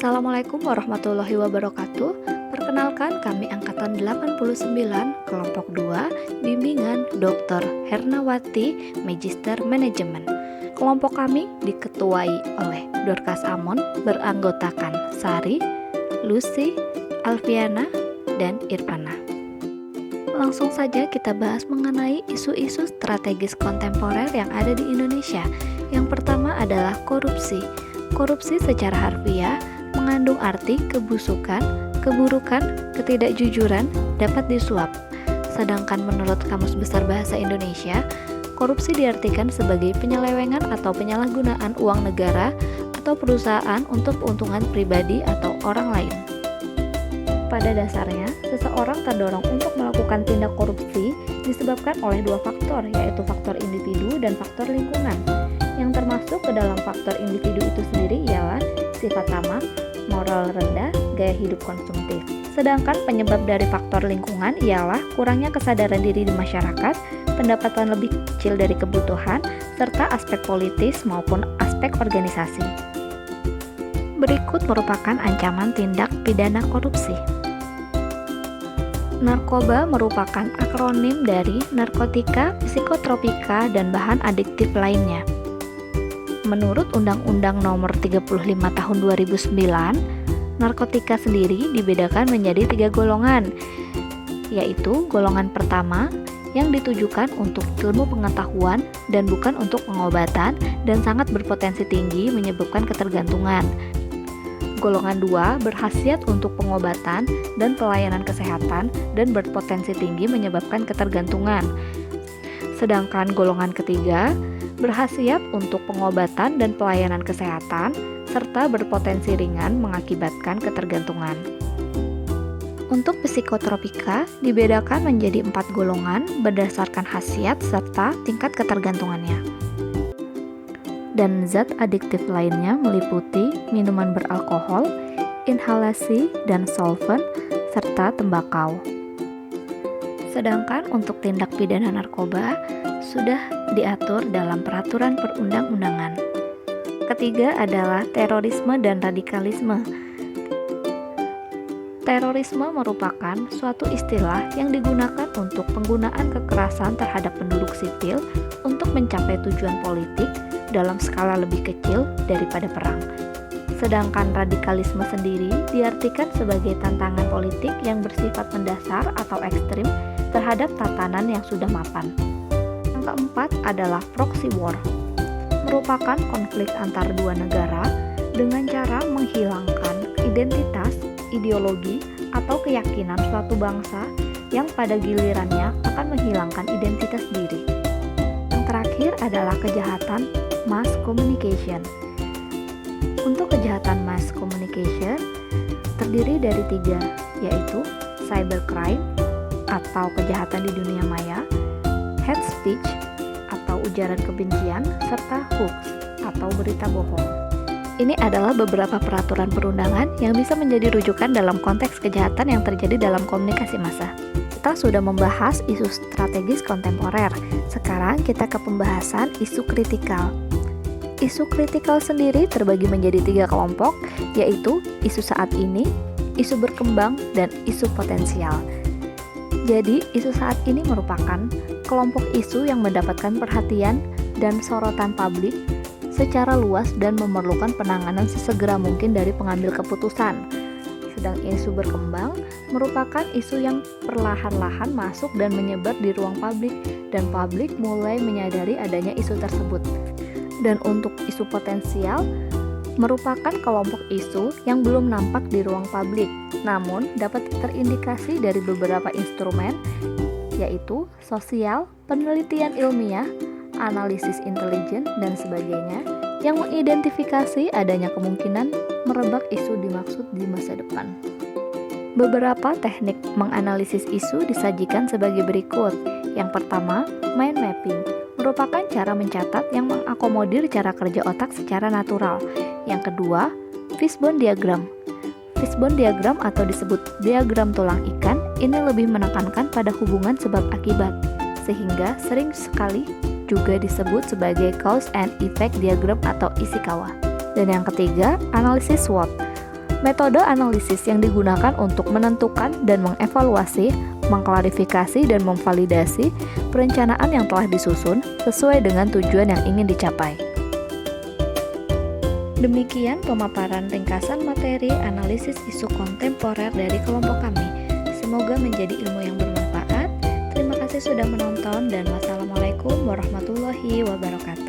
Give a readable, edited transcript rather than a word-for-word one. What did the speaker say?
Assalamualaikum warahmatullahi wabarakatuh. Perkenalkan, kami angkatan 89 kelompok 2 bimbingan Dr. Hernawati Magister Manajemen. Kelompok kami diketuai oleh Dorcas Amon, beranggotakan Sari, Lucy, Alfiana, dan Irfana. Langsung saja kita bahas mengenai isu-isu strategis kontemporer yang ada di Indonesia. Yang pertama adalah korupsi. Korupsi secara harfiah mengandung arti kebusukan, keburukan, ketidakjujuran, dapat disuap. Sedangkan menurut Kamus Besar Bahasa Indonesia, korupsi diartikan sebagai penyelewengan atau penyalahgunaan uang negara atau perusahaan untuk keuntungan pribadi atau orang lain. Pada dasarnya, seseorang terdorong untuk melakukan tindak korupsi disebabkan oleh dua faktor, yaitu faktor individu dan faktor lingkungan. Yang termasuk ke dalam faktor individu itu sendiri ialah sifat tamak, moral rendah, gaya hidup konsumtif. Sedangkan penyebab dari faktor lingkungan ialah kurangnya kesadaran diri di masyarakat, pendapatan lebih kecil dari kebutuhan, serta aspek politis maupun aspek organisasi. Berikut merupakan ancaman tindak pidana korupsi. Narkoba merupakan akronim dari narkotika, psikotropika, dan bahan adiktif lainnya. Menurut Undang-Undang Nomor 35 Tahun 2009, narkotika sendiri dibedakan menjadi 3 golongan, yaitu golongan pertama yang ditujukan untuk ilmu pengetahuan dan bukan untuk pengobatan dan sangat berpotensi tinggi menyebabkan ketergantungan. Golongan 2 berkhasiat untuk pengobatan dan pelayanan kesehatan dan berpotensi tinggi menyebabkan ketergantungan. Sedangkan golongan ketiga berkhasiat untuk pengobatan dan pelayanan kesehatan serta berpotensi ringan mengakibatkan ketergantungan. Untuk psikotropika dibedakan menjadi 4 golongan berdasarkan khasiat serta tingkat ketergantungannya. Dan zat adiktif lainnya meliputi minuman beralkohol, inhalasi dan solvent, serta tembakau. Sedangkan untuk tindak pidana narkoba sudah diatur dalam peraturan perundang-undangan. Ketiga adalah terorisme dan radikalisme. Terorisme merupakan suatu istilah yang digunakan untuk penggunaan kekerasan terhadap penduduk sipil untuk mencapai tujuan politik dalam skala lebih kecil daripada perang. Sedangkan radikalisme sendiri diartikan sebagai tantangan politik yang bersifat mendasar atau ekstrim terhadap tatanan yang sudah mapan. Yang keempat adalah proxy war, merupakan konflik antar dua negara dengan cara menghilangkan identitas, ideologi, atau keyakinan suatu bangsa yang pada gilirannya akan menghilangkan identitas diri. Yang terakhir adalah kejahatan mass communication. Untuk kejahatan mass communication terdiri dari 3, yaitu cybercrime atau kejahatan di dunia maya, hate speech atau ujaran kebencian, serta hoax atau berita bohong. Ini adalah beberapa peraturan perundangan yang bisa menjadi rujukan dalam konteks kejahatan yang terjadi dalam komunikasi massa. Kita sudah membahas isu strategis kontemporer. Sekarang kita ke pembahasan isu kritikal. Isu kritikal sendiri terbagi menjadi 3 kelompok, yaitu isu saat ini, isu berkembang, dan isu potensial. Jadi, isu saat ini merupakan kelompok isu yang mendapatkan perhatian dan sorotan publik secara luas dan memerlukan penanganan sesegera mungkin dari pengambil keputusan. Sedang isu berkembang merupakan isu yang perlahan-lahan masuk dan menyebar di ruang publik, dan publik mulai menyadari adanya isu tersebut. Dan untuk isu potensial merupakan kelompok isu yang belum nampak di ruang publik, namun dapat terindikasi dari beberapa instrumen, yaitu sosial, penelitian ilmiah, analisis intelijen, dan sebagainya, yang mengidentifikasi adanya kemungkinan merebak isu dimaksud di masa depan. Beberapa teknik menganalisis isu disajikan sebagai berikut. Yang pertama, mind mapping, merupakan cara mencatat yang mengakomodir cara kerja otak secara natural. Yang kedua, fishbone diagram. Fishbone diagram atau disebut diagram tulang ikan ini lebih menekankan pada hubungan sebab akibat, sehingga sering sekali juga disebut sebagai cause and effect diagram atau Ishikawa. Dan yang ketiga, analisis SWOT, Metode analisis yang digunakan untuk menentukan dan mengevaluasi, mengklarifikasi dan memvalidasi perencanaan yang telah disusun sesuai dengan tujuan yang ingin dicapai. Demikian pemaparan ringkasan materi analisis isu kontemporer dari kelompok kami. Semoga menjadi ilmu yang bermanfaat. Terima kasih sudah menonton dan wassalamualaikum warahmatullahi wabarakatuh.